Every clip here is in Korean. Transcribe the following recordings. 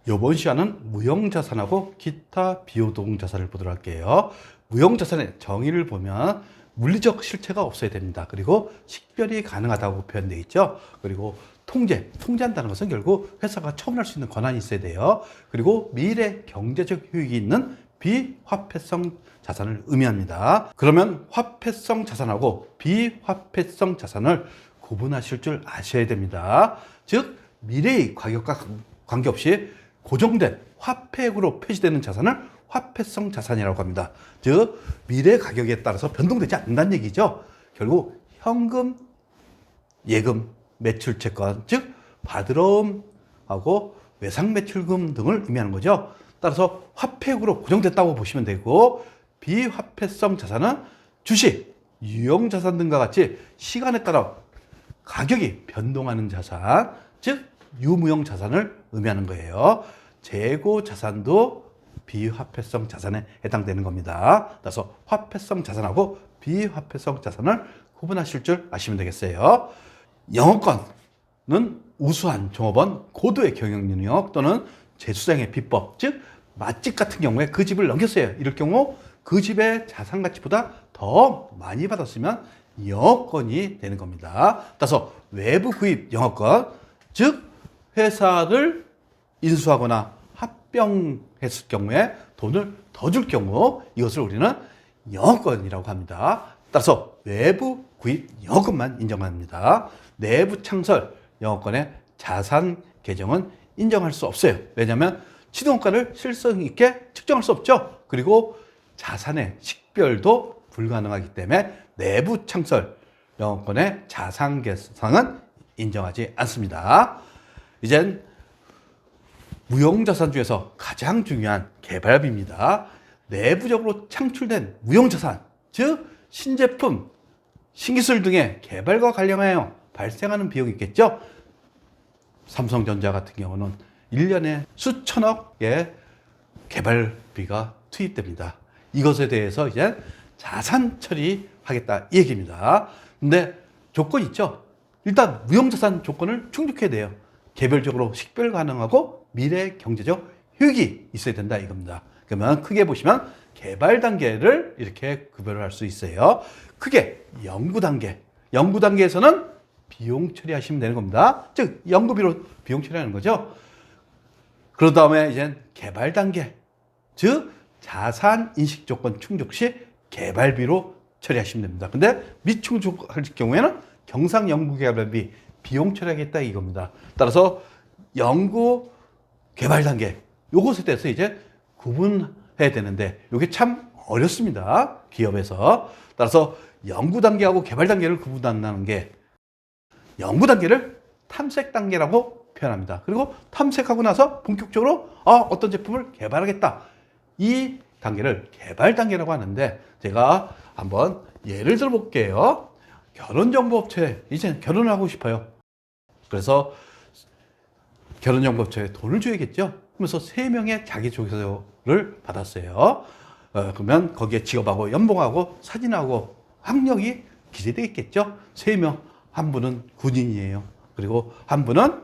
이번 시간은 무형자산하고 기타 비노동자산을 보도록 할게요. 무형자산의 정의를 보면 물리적 실체가 없어야 됩니다. 그리고 식별이 가능하다고 표현되어 있죠. 그리고 통제한다는 것은 결국 회사가 처분할 수 있는 권한이 있어야 돼요. 그리고 미래 경제적 효익이 있는 비화폐성 자산을 의미합니다. 그러면 화폐성 자산하고 비화폐성 자산을 구분하실 줄 아셔야 됩니다. 즉 미래의 가격과 관계없이 고정된 화폐액으로 표시되는 자산을 화폐성 자산이라고 합니다. 즉 미래 가격에 따라서 변동되지 않는다는 얘기죠. 결국 현금, 예금, 매출채권, 즉 바드러움하고 외상매출금 등을 의미하는 거죠. 따라서 화폐액으로 고정됐다고 보시면 되고, 비화폐성 자산은 주식, 유형자산 등과 같이 시간에 따라 가격이 변동하는 자산, 즉 유무형 자산을 의미하는 거예요. 재고 자산도 비화폐성 자산에 해당되는 겁니다. 따라서 화폐성 자산하고 비화폐성 자산을 구분하실 줄 아시면 되겠어요. 영업권은 우수한 종업원, 고도의 경영 능력 또는 재수장의 비법, 즉 맛집 같은 경우에 그 집을 넘겼어요. 이럴 경우 그 집의 자산 가치보다 더 많이 받았으면 영업권이 되는 겁니다. 따라서 외부 구입 영업권, 즉 회사를 인수하거나 합병했을 경우에 돈을 더 줄 경우 이것을 우리는 영업권이라고 합니다. 따라서 외부 구입 영업권만 인정합니다. 내부 창설 영업권의 자산 계정은 인정할 수 없어요. 왜냐하면 시동원가를 실성 있게 측정할 수 없죠. 그리고 자산의 식별도 불가능하기 때문에 내부 창설 영업권의 자산 계상은 인정하지 않습니다. 이젠 무형자산 중에서 가장 중요한 개발비입니다. 내부적으로 창출된 무형자산, 즉 신제품, 신기술 등의 개발과 관련하여 발생하는 비용이 있겠죠. 삼성전자 같은 경우는 1년에 수천억의 개발비가 투입됩니다. 이것에 대해서 이제 자산 처리하겠다 이 얘기입니다. 근데 조건이 있죠. 일단 무형자산 조건을 충족해야 돼요. 개별적으로 식별 가능하고 미래 경제적 효익이 있어야 된다 이겁니다. 그러면 크게 보시면 개발 단계를 이렇게 구별을 할 수 있어요. 크게 연구 단계. 연구 단계에서는 비용 처리하시면 되는 겁니다. 즉 연구비로 비용 처리하는 거죠. 그런 다음에 이제 개발 단계, 즉 자산 인식 조건 충족 시 개발비로 처리하시면 됩니다. 근데 미충족할 경우에는 경상 연구 개발비 비용 처리하겠다 이겁니다. 따라서 연구 개발 단계 요것에 대해서 이제 구분해야 되는데 이게 참 어렵습니다. 기업에서. 따라서 연구 단계하고 개발 단계를 구분한다는 게, 연구 단계를 탐색 단계라고 표현합니다. 그리고 탐색하고 나서 본격적으로 어떤 제품을 개발하겠다. 이 단계를 개발 단계라고 하는데, 제가 한번 예를 들어 볼게요. 결혼정보업체, 이제 결혼을 하고 싶어요. 그래서 결혼정보업체에 돈을 줘야겠죠. 그러면서 3명의 자기소개서를 받았어요. 그러면 거기에 직업하고 연봉하고 사진하고 학력이 기재되어 있겠죠. 3명, 한 분은 군인이에요. 그리고 한 분은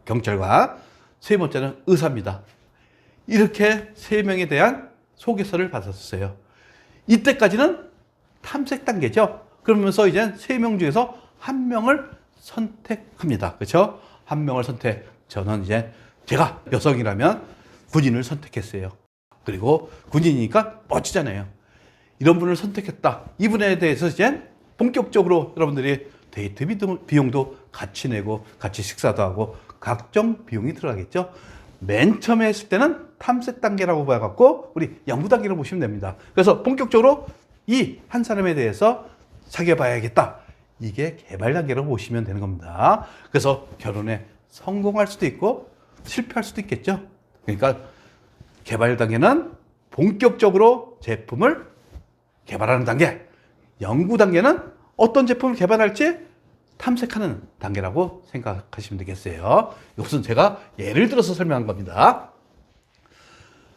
경찰관, 세 번째는 의사입니다. 이렇게 3명에 대한 소개서를 받았어요. 이때까지는 탐색 단계죠. 그러면서 이제 3명 중에서 1명을 선택합니다. 그렇죠? 1명을 선택. 저는 이제 제가 여성이라면 군인을 선택했어요. 그리고 군인이니까 멋지잖아요. 이런 분을 선택했다. 이분에 대해서 이제 본격적으로 여러분들이 데이트 비용도 같이 내고 같이 식사도 하고 각종 비용이 들어가겠죠. 맨 처음에 했을 때는 탐색 단계라고 봐갖고 우리 연구 단계로 보시면 됩니다. 그래서 본격적으로 이 한 사람에 대해서 사귀어봐야겠다. 이게 개발 단계로 보시면 되는 겁니다. 그래서 결혼에 성공할 수도 있고 실패할 수도 있겠죠. 그러니까 개발 단계는 본격적으로 제품을 개발하는 단계, 연구 단계는 어떤 제품을 개발할지 탐색하는 단계라고 생각하시면 되겠어요. 이것은 제가 예를 들어서 설명한 겁니다.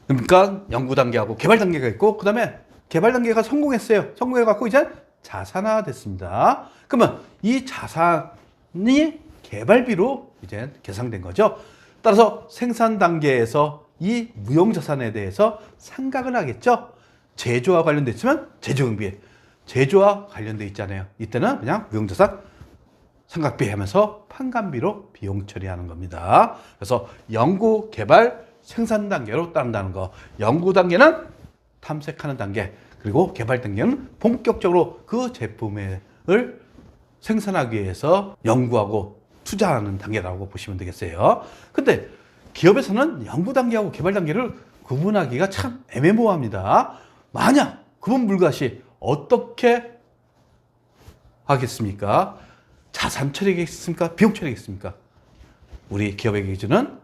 그러니까 연구 단계하고 개발 단계가 있고, 그 다음에 개발 단계가 성공했어요. 성공해갖고 이제 자산화 됐습니다. 그러면 이 자산이 개발비로 이제 계산된 거죠. 따라서 생산 단계에서 이 무형자산에 대해서 생각을 하겠죠. 제조와 관련돼 있으면 제조경비, 제조와 관련돼 있잖아요. 이때는 그냥 무형자산 생각비 하면서 판관비로 비용 처리하는 겁니다. 그래서 연구, 개발, 생산 단계로 따른다는 거. 연구 단계는 탐색하는 단계, 그리고 개발 단계는 본격적으로 그 제품을 생산하기 위해서 연구하고 투자하는 단계라고 보시면 되겠어요. 근데 기업에서는 연구 단계하고 개발 단계를 구분하기가 참 애매모호합니다. 만약 구분 불가시 어떻게 하겠습니까? 자산 처리겠습니까? 비용 처리겠습니까? 우리 기업의 기준은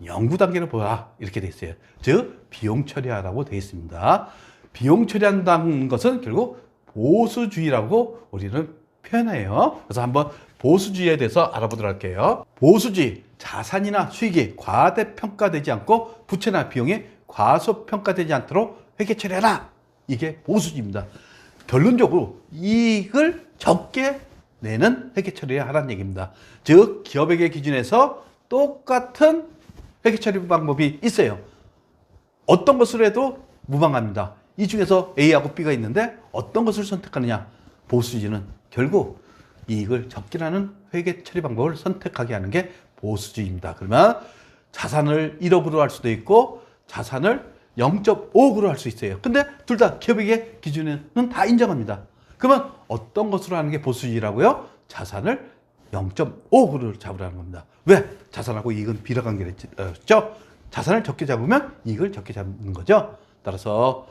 연구 단계를 보라 이렇게 돼 있어요. 즉 비용 처리하라고 돼 있습니다. 비용 처리한다는 것은 결국 보수주의라고 우리는 표현해요. 그래서 한번 보수주의에 대해서 알아보도록 할게요. 보수주의, 자산이나 수익이 과대평가되지 않고 부채나 비용이 과소평가되지 않도록 회계 처리하라. 이게 보수주의입니다. 결론적으로 이익을 적게 내는 회계 처리를 하라는 얘기입니다. 즉 기업회계 기준에서 똑같은 회계 처리 방법이 있어요. 어떤 것을 해도 무방합니다. 이 중에서 A하고 B가 있는데 어떤 것을 선택하느냐. 보수주의는 결국 이익을 적게 나는 회계 처리 방법을 선택하게 하는 게 보수주의입니다. 그러면 자산을 1억으로 할 수도 있고 자산을 0.5억으로 할 수 있어요. 근데 둘 다 기업회계 기준에는 다 인정합니다. 그러면 어떤 것으로 하는 게 보수주의라고요? 자산을 0.5억으로 잡으라는 겁니다. 왜? 자산하고 이익은 비례관계겠죠? 자산을 적게 잡으면 이익을 적게 잡는 거죠. 따라서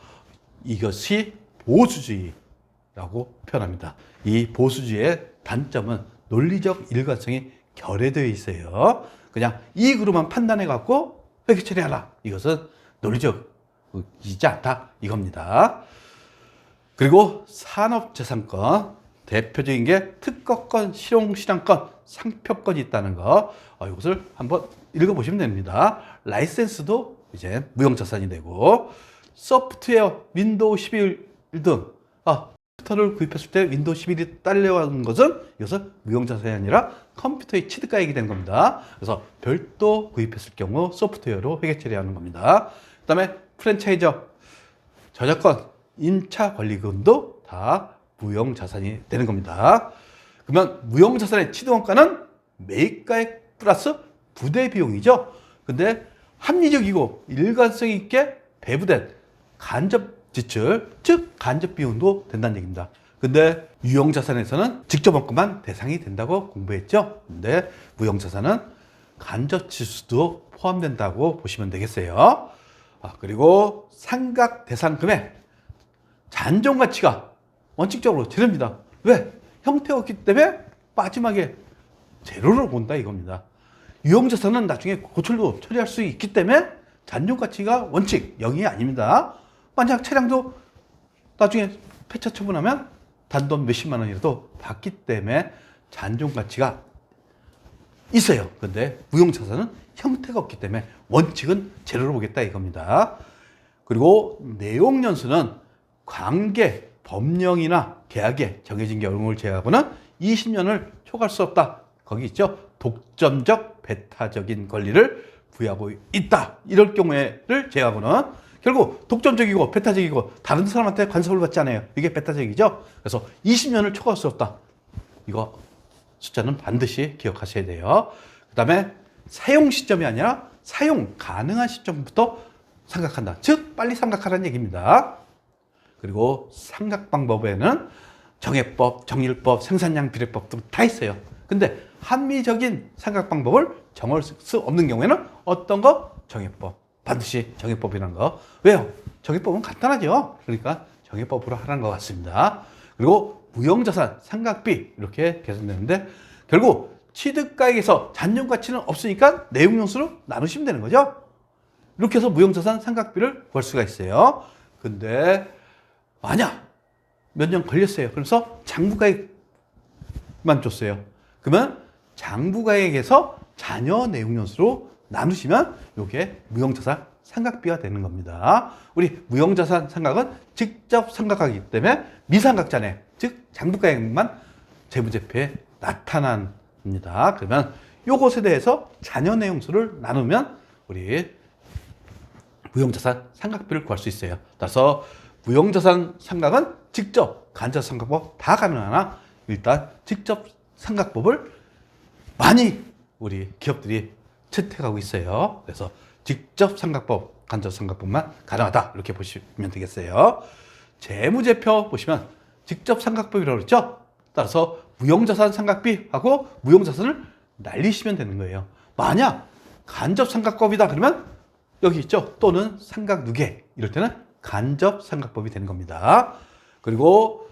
이것이 보수주의라고 표현합니다. 이 보수주의의 단점은 논리적 일관성이 결여되어 있어요. 그냥 이익으로만 판단해 갖고 회계 처리하라. 이것은 논리적이지 않다 이겁니다. 그리고 산업재산권 대표적인 게 특허권, 실용실현권, 상표권이 있다는 거. 이것을 한번 읽어보시면 됩니다. 라이센스도 이제 무형자산이 되고 소프트웨어, 윈도우 11 등 컴퓨터를 구입했을 때 윈도우 11이 딸려간 것은 이것은 무형자산이 아니라 컴퓨터의 취득가액이 되는 겁니다. 그래서 별도 구입했을 경우 소프트웨어로 회계 처리하는 겁니다. 그 다음에 프랜차이저, 저작권, 임차 권리금도 다 무형자산이 되는 겁니다. 그러면 무형자산의 취득원가는 매입가액 플러스 부대 비용이죠. 근데 합리적이고 일관성 있게 배부된 간접 지출, 즉 간접 비용도 된다는 얘기입니다. 근데 유형자산에서는 직접 원가만 대상이 된다고 공부했죠. 근데 무형자산은 간접 지수도 포함된다고 보시면 되겠어요. 그리고 상각 대상 금액, 잔존 가치가 원칙적으로 제로입니다. 왜? 형태가 없기 때문에 마지막에 제로를 본다 이겁니다. 유형자산은 나중에 고철도 처리할 수 있기 때문에 잔존 가치가 원칙 0이 아닙니다. 만약 차량도 나중에 폐차 처분하면 단돈 몇십만 원이라도 받기 때문에 잔존 가치가 있어요. 근데 무형자산은 형태가 없기 때문에 원칙은 제로로 보겠다 이겁니다. 그리고 내용 연수는 관계, 법령이나 계약에 정해진 경우를 제외하고는 20년을 초과할 수 없다. 거기 있죠. 독점적, 배타적인 권리를 부여하고 있다. 이럴 경우를 제외하고는 결국 독점적이고 배타적이고 다른 사람한테 간섭을 받지 않아요. 이게 배타적이죠. 그래서 20년을 초과할 수 없다. 이거 숫자는 반드시 기억하셔야 돼요. 그 다음에 사용 시점이 아니라 사용 가능한 시점부터 상각한다. 즉 빨리 상각하라는 얘기입니다. 그리고 상각 방법에는 정해법, 정일법, 생산량 비례법 등 다 있어요. 근데 합리적인 상각 방법을 정할 수 없는 경우에는 어떤 거? 정해법. 반드시 정해법이라는 거. 왜요? 정해법은 간단하죠. 그러니까 정해법으로 하라는 것 같습니다. 그리고 무형자산, 상각비 이렇게 개선되는데 결국 취득가액에서 잔존 가치는 없으니까 내용용수로 나누시면 되는 거죠. 이렇게 해서 무형자산, 상각비를 구할 수가 있어요. 근데 만약 몇 년 걸렸어요. 그래서 장부가액만 줬어요. 그러면 장부가액에서 자녀 내용연수로 나누시면 이게 무형자산 상각비가 되는 겁니다. 우리 무형자산 상각은 직접 상각하기 때문에 미상각자네, 즉 장부가액만 재무제표에 나타납니다. 그러면 요것에 대해서 자녀 내용수를 나누면 우리 무형자산 삼각비를 구할 수 있어요. 따라서 무형자산 삼각은 직접 간접삼각법 다 가능하나 일단 직접 삼각법을 많이 우리 기업들이 채택하고 있어요. 그래서 직접 삼각법, 간접삼각법만 가능하다 이렇게 보시면 되겠어요. 재무제표 보시면 직접 삼각법이라고 그랬죠. 따라서 무형자산 삼각비하고 무형자산을 날리시면 되는 거예요. 만약 간접삼각법이다 그러면 여기 있죠. 또는 삼각누계 이럴 때는 간접삼각법이 되는 겁니다. 그리고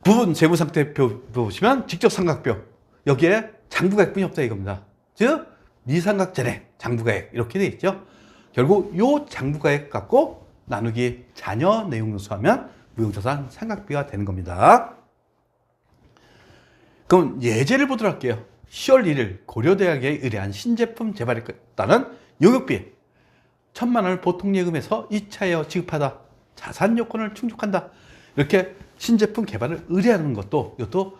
부분 재무상태표 보시면 직접 삼각표 여기에 장부가액뿐이 없다 이겁니다. 즉 미삼각전액 장부가액 이렇게 돼 있죠. 결국 요 장부가액 갖고 나누기 자녀 내용요소 하면 무형자산 삼각비가 되는 겁니다. 그럼 예제를 보도록 할게요. 10월 1일 고려대학에 의뢰한 신제품 개발에 따른 용역비 1,000만 원을 보통예금에서 2차에 지급하다. 자산 요건을 충족한다. 이렇게 신제품 개발을 의뢰하는 것도 이것도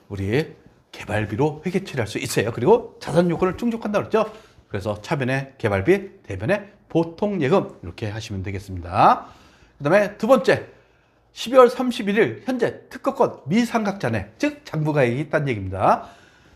우리 개발비로 회계 처리할 수 있어요. 그리고 자산 요건을 충족한다 그랬죠. 그래서 차변의 개발비, 대변의 보통예금 이렇게 하시면 되겠습니다. 그 다음에 두 번째 12월 31일 현재 특허권 미삼각잔액 즉 장부가액이 있다는 얘기입니다.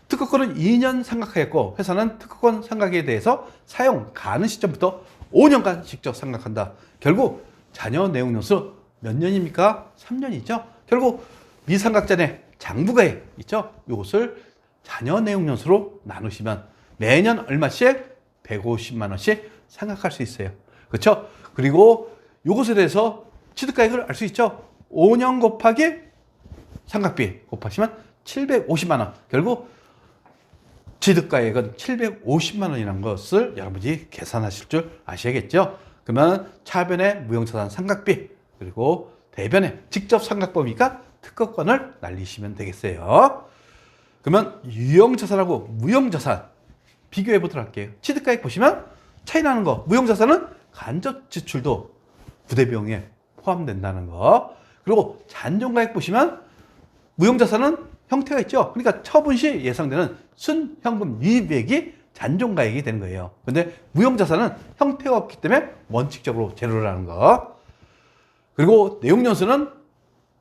특허권은 2년 삼각하였고 회사는 특허권 삼각에 대해서 사용 가능 시점부터 5년간 직접 삼각한다. 결국 자녀 내용 요소 몇 년입니까? 3년이죠. 결국 미삼각잔액 장부가액 있죠. 이것을 자녀 내용 요소로 나누시면 매년 얼마씩 150만 원씩 삼각할 수 있어요. 그렇죠? 그리고 이것에 대해서 취득가액을 알 수 있죠. 5년 곱하기 삼각비 곱하시면 750만 원. 결국 취득가액은 750만 원이라는 것을 여러분이 계산하실 줄 아셔야겠죠. 그러면 차변의 무형자산 삼각비 그리고 대변의 직접 삼각법이니까 특허권을 날리시면 되겠어요. 그러면 유형자산하고 무형자산 비교해 보도록 할게요. 취득가액 보시면 차이 나는 거. 무형자산은 간접 지출도 부대비용에 포함된다는 거. 그리고 잔존가액 보시면 무형자산은 형태가 있죠. 그러니까 처분 시 예상되는 순현금 유입액이 잔존가액이 되는 거예요. 근데 무형자산은 형태가 없기 때문에 원칙적으로 제로라는 거. 그리고 내용연수는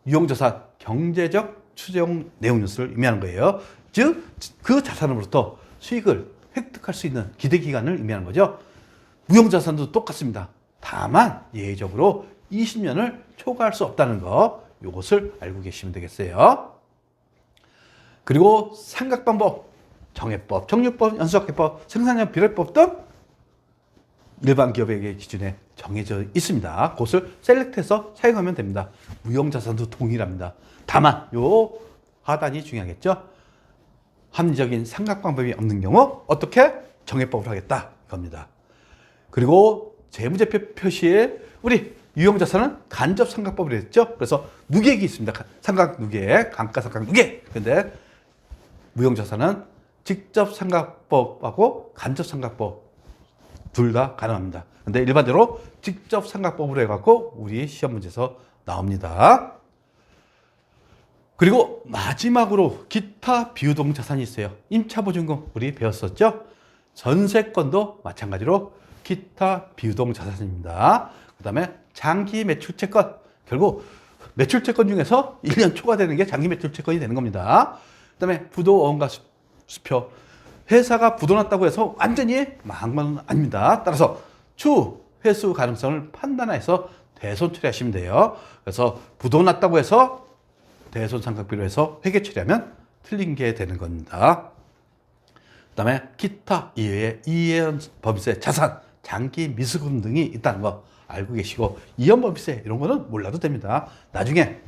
유형자산 경제적 추정 내용연수를 의미하는 거예요. 즉 그 자산으로부터 수익을 획득할 수 있는 기대기간을 의미하는 거죠. 무형자산도 똑같습니다. 다만 예외적으로 20년을 초과할 수 없다는 거, 이것을 알고 계시면 되겠어요. 그리고 삼각방법, 정해법, 정률법, 연수학회법, 생산량 비례법 등 일반 기업의 기준에 정해져 있습니다. 그것을 셀렉트해서 사용하면 됩니다. 무형자산도 동일합니다. 다만 요 하단이 중요하겠죠. 합리적인 삼각방법이 없는 경우 어떻게 정해법을 하겠다 이겁니다. 그리고 재무제표 표시에 우리 유형자산은 간접삼각법을 했죠. 그래서 누계액이 있습니다. 삼각누계액, 감가삼각누계. 근데 무형자산은 직접 삼각법하고 간접 삼각법 둘 다 가능합니다. 근데 일반적으로 직접 삼각법으로 해갖고 우리 시험 문제에서 나옵니다. 그리고 마지막으로 기타 비유동 자산이 있어요. 임차보증금 우리 배웠었죠? 전세권도 마찬가지로 기타 비유동 자산입니다. 그 다음에 장기 매출채권. 결국 매출채권 중에서 1년 초과되는 게 장기 매출채권이 되는 겁니다. 그 다음에 부도 어음과 수표. 회사가 부도 났다고 해서 완전히 망한 건 아닙니다. 따라서 추후 회수 가능성을 판단해서 대손 처리하시면 돼요. 그래서 부도 났다고 해서 대손 삼각비로 해서 회계 처리하면 틀린 게 되는 겁니다. 그 다음에 기타 이외에 이해법인세 자산, 장기 미수금 등이 있다는 거 알고 계시고 이연법인세 이런 거는 몰라도 됩니다. 나중에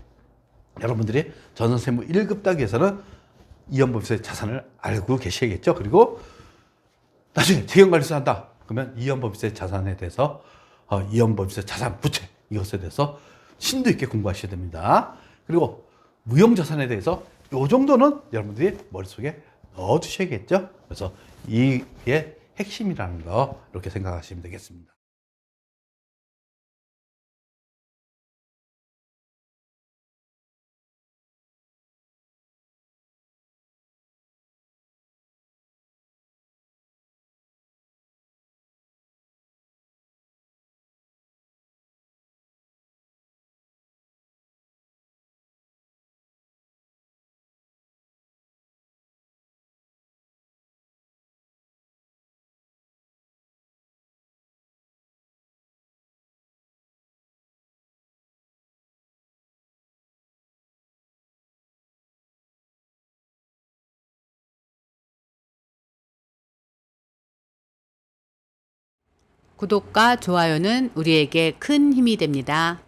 여러분들이 전산세무 1급 따기에서는 이연법인세 자산을 알고 계셔야겠죠. 그리고 나중에 재경관리서 한다. 그러면 이연법인세 자산에 대해서 이연법인세 자산 부채 이것에 대해서 심도 있게 공부하셔야 됩니다. 그리고 무형자산에 대해서 이 정도는 여러분들이 머릿속에 넣어두셔야겠죠. 그래서 이게 핵심이라는 거 이렇게 생각하시면 되겠습니다. 구독과 좋아요는 우리에게 큰 힘이 됩니다.